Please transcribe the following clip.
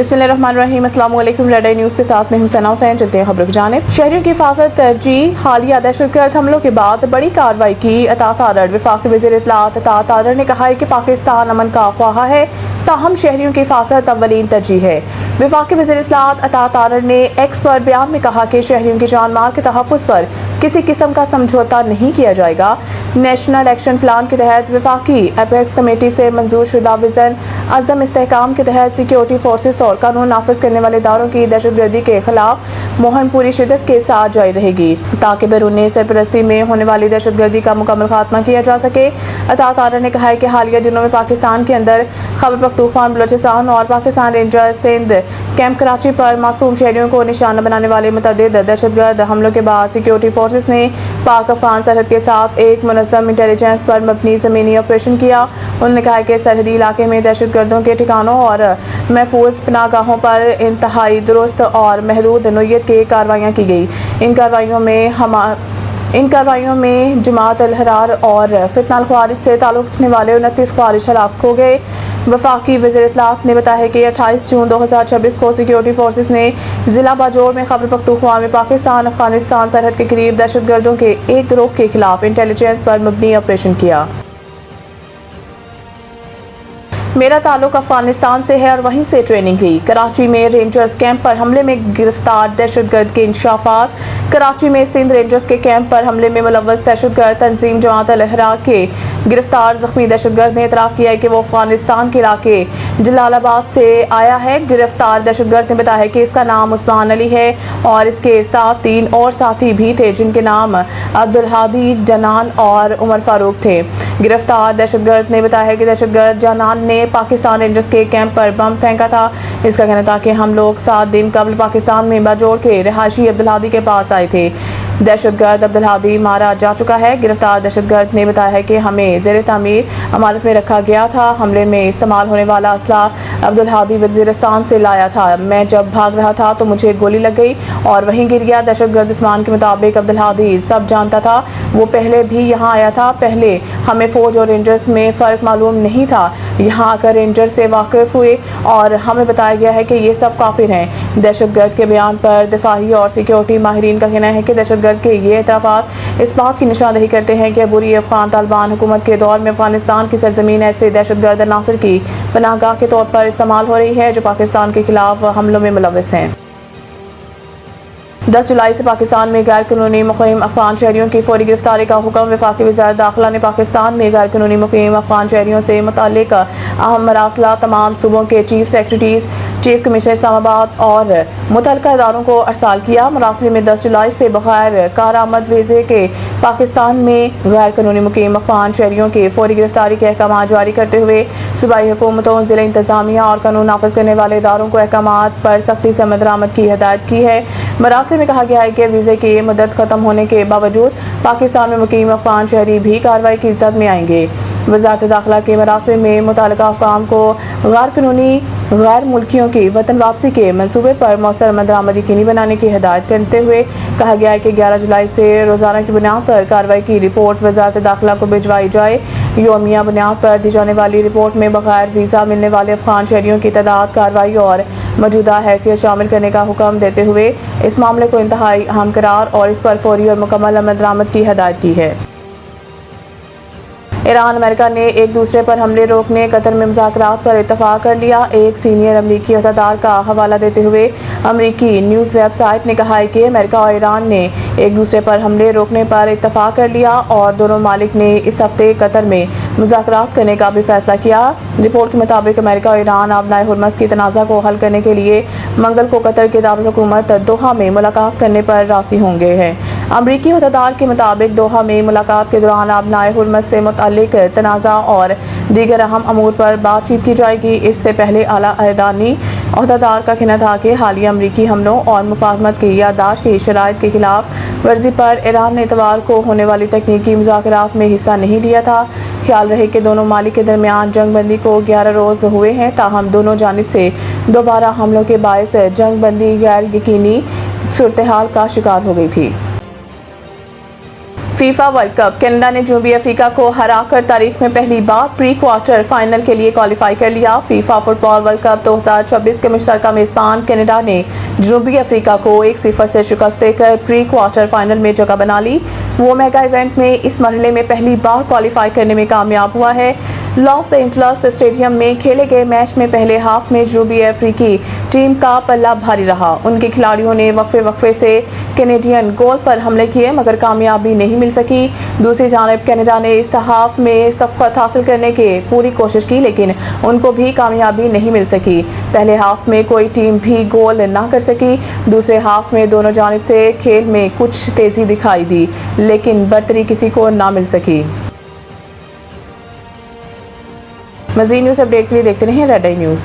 बिस्मिल्लाहिर्रहमानिर्रहीम। अस्सलाम वालेकुम। रेड आई न्यूज़ के साथ में हुसैना हुसैन। चलते हैं खबरों की जानिब। शहरियों की हिफाजत तरजीह। हालिया दहशतगर्द हमलों के बाद बड़ी कार्रवाई की अतात आर्डर। वफाकी वज़ीर इत्तलात अतात आर्डर ने कहा है कि पाकिस्तान अमन का ख्वाह है, ताहम शहरियों की हिफाजत अव्वलीन तरजीह है। वफाकी वज़ीर इत्तलात अतात आर्डर ने एक्स पर बयान में कहा कि शहरियों की जान माल के तहफ़्फ़ुज़ पर किसी किस्म का समझौता नहीं किया जाएगा। नेशनल एक्शन प्लान के तहत वफाकी एपेक्स कमेटी से मंजूर शुदा विज़न अज़म इस्तेहकाम के तहत सिक्योरिटी फोर्सेस और कानून नाफिज करने वाले इदारों की दहशतगर्दी के खिलाफ मुहिम पूरी शिद्दत के साथ जारी रहेगी, ताकि बैरूनी सरपरस्ती में होने वाली दहशतगर्दी का मुकम्मल खात्मा किया जा सके। अतात आर्डर ने कहा है कि हालिया दिनों में पाकिस्तान के अंदर खैबर पख्तूनख्वा, बलोचिस्तान और पाकिस्तान रेंजर्स सिंध कैंप कराची पर मासूम शहरियों को निशाना बनाने वाले मुतअद्दिद दहशतगर्द हमलों के बाद सिक्योरिटी फोर्सेस ने पाक अफगान सरहद के साथ एक मुनज़्ज़म इंटेलिजेंस पर मबनी ज़मीनी ऑपरेशन किया। उन्होंने कहा कि सरहदी इलाके में दहशतगर्दों के ठिकानों और महफूज पनाहगाहों पर इंतहाई दुरुस्त और महदूद नौइयत की कार्रवाइयाँ की गई। इन कार्रवाइयों में जमात अल हरार और फितना ख्वारिज से ताल्लुक़ रखने वाले 29 ख्वारिज हलाक हो गए। वफाकी वज़ीर इत्तलात ने बताया कि 28 जून 2026 को सिक्योरिटी फोर्सेस ने ज़िला बाजोर में खैबर पख्तूनख्वा में पाकिस्तान अफगानिस्तान सरहद के करीब दहशतगर्दों के एक गिरोह के खिलाफ इंटेलिजेंस पर मबनी ऑपरेशन किया। मेरा ताल्लुक अफगानिस्तान से है और वहीं से ट्रेनिंग ली। कराची में रेंजर्स कैंप पर हमले में गिरफ्तार दहशतगर्द के इंकशाफात। कराची में सिंध रेंजर्स के कैंप पर हमले में मुलव्वस दहशतगर्द तंजीम जमात अल अहरार के गिरफ्तार जख्मी दहशतगर्द ने इतराफ़ किया है कि वो अफगानिस्तान के इलाके जलालाबाद से आया है। गिरफ्तार दहशतगर्द ने बताया कि इसका नाम उस्मान अली है और इसके साथ 3 और साथी भी थे, जिनके नाम अब्दुल हादी, जनान और उमर फारूक थे। गिरफ्तार दहशतगर्द ने बताया कि दहशतगर्द जनान ने पाकिस्तान रेंजर्स के कैंप पर बम फेंका था। इसका कहना था कि हम लोग 7 दिन कबल पाकिस्तान में बाजोड़ के रिहायशी अब्दुल हादी के पास आए थे। दहशतगर्द अब्दुल हादी मारा जा चुका है। गिरफ्तार दहशतगर्द ने बताया है कि हमें ज़ेर तामीर अमानत में रखा गया था। हमले में इस्तेमाल होने वाला असला अब्दुल हादी वज़ीरिस्तान से लाया था। मैं जब भाग रहा था तो मुझे गोली लग गई और वहीं गिर गया। दहशतगर्द उस्मान के मुताबिक अब्दुल हादी सब जानता था, वो पहले भी यहाँ आया था। पहले हमें फ़ौज और रेंजर्स में फ़र्क मालूम नहीं था। यहाँ आकर रेंजर से वाकिफ़ हुए और हमें बताया गया है कि ये सब काफिर हैं। दहशतगर्द के बयान पर दिफाही और सिक्योरिटी माहिरीन का कहना है कि दहशतगर्द के ये एतराफ़ात इस बात की निशानदही करते हैं कि बुरी अफगान तालिबान हुकूमत के दौर में अफगानिस्तान की सरजमीन ऐसे दहशतगर्द अनासर की पनाहगाह के तौर पर इस्तेमाल हो रही है जो पाकिस्तान के खिलाफ हमलों में मुलव्वस हैं। 10 जुलाई से पाकिस्तान में गैर कानूनी मुक़ीम अफगान शहरियों की फौरी गिरफ्तारी का हुक्म। वफाकी वज़ारत दाखिला ने पाकिस्तान में गैर कानूनी मुक़ीम अफगान शहरियों से मुताल्लिक़ अहम मरासला तमाम सूबों के chief secretaries, chief commissioner Islamabad और मुतल्लिक़ा इदारों को अरसाल किया। मरासले में 10 जुलाई से बग़ैर कारआमद वीज़े के पाकिस्तान में गैर कानूनी मुक़ीम अफगान शहरियों की फौरी गिरफ्तारी के अहकाम जारी करते हुए सूबाई हुकूमतों, ज़िला इंतज़ामिया और कानून नाफिज करने वाले इदारों को अहकामात पर सख्ती से अमल दरामद की हिदायत की है। मरासले में कहा गया है कि वीज़े की मुद्दत ख़त्म होने के बावजूद पाकिस्तान में मुक़ीम अफगान शहरी भी कार्रवाई की ज़द में आएंगे। वज़ारत दाखिला के मरासले में मुतल्लिक़ा हुक्काम को गैर कानूनी गैर मुल्कियों की वतन वापसी के मंसूबे पर मौसर अमल दरामद यकीनी बनाने की हिदायत करते हुए कहा गया है कि 11 जुलाई से रोज़ाना की बुनियाद पर कार्रवाई की रिपोर्ट वज़ारत दाखिला को भिजवाई जाए। योमिया बुनियाद पर दी जाने वाली रिपोर्ट में बग़ैर वीज़ा मिलने वाले अफगान शहरियों की तादाद, कार्रवाई और मौजूदा हैसियत शामिल करने का हुक्म देते हुए इस मामले को इंतहाई अहम करार और इस पर फौरी और मुकम्मल अमल दरामद की हिदायत की है। ईरान अमेरिका ने एक दूसरे पर हमले रोकने कतर में मुज़ाकरात पर इत्तफ़ाक़ कर लिया। एक सीनियर अमरीकी अहदेदार का हवाला देते हुए अमरीकी न्यूज़ वेबसाइट ने कहा है कि अमेरिका और ईरान ने एक दूसरे पर हमले रोकने पर इत्तफ़ाक़ कर लिया और दोनों मालिक ने इस हफ्ते कतर में मुज़ाकरात करने का भी फैसला किया। रिपोर्ट के मुताबिक अमेरिका और ईरान आबनाए हुर्मस की तनाज़ा को हल करने के लिए मंगल को कतर के दारुल हुकूमत दोहा में मुलाकात करने पर राज़ी होंगे हैं। अमरीकी अहदेदार के मुताबिक दोहा में मुलाकात के दौरान आबनाए हुर्मस से मुतल्लिक़ तनाज़ा और दीगर अहम अमूर पर बातचीत की जाएगी। इससे पहले आला ईरानी अहदेदार का कहना था कि हालिया अमरीकी हमलों और मुफाहमत की याददाश्त की शराइत के खिलाफ वर्जी पर ईरान ने इतवार को होने वाली तकनीकी मुज़ाकरात में हिस्सा नहीं लिया था। ख्याल रहे कि दोनों मालिक के दरमियान जंग बंदी को 11 रोज़ हुए हैं, ताहम दोनों जानिब से दोबारा हमलों के बायस जंग बंदी गैर यकीनी सूरत हाल का शिकार हो गई थी। फीफा वर्ल्ड कप कनाडा ने जनूबी अफ्रीका को हराकर तारीख में पहली बार प्री क्वार्टर फाइनल के लिए क्वालिफाई कर लिया। फीफा फुटबॉल वर्ल्ड कप 2026 के मुश्तरका मेज़बान कनाडा ने जनूबी अफ्रीका को 1-0 से शिकस्त देकर प्री क्वार्टर फाइनल में जगह बना ली। वो मेगा इवेंट में इस मरहले में पहली बार क्वालिफाई करने में कामयाब हुआ है। लॉस एंजल्स स्टेडियम में खेले गए मैच में पहले हाफ में जनूबी अफ्रीकी टीम का पल्ला भारी रहा। उनके खिलाड़ियों ने वक्फे से कैनेडियन गोल पर हमले किए मगर कामयाबी नहीं मिल सकी। दूसरी जानिब कनाडा ने इस हाफ में सबकत हासिल करने की पूरी कोशिश की लेकिन उनको भी कामयाबी नहीं मिल सकी। पहले हाफ में कोई टीम भी गोल ना कर सकी। दूसरे हाफ में दोनों जानिब से खेल में कुछ तेज़ी दिखाई दी लेकिन बर्तरी किसी को ना मिल सकी। मज़ीद न्यूज़ अपडेट के लिए देखते रहें रेड आई न्यूज़।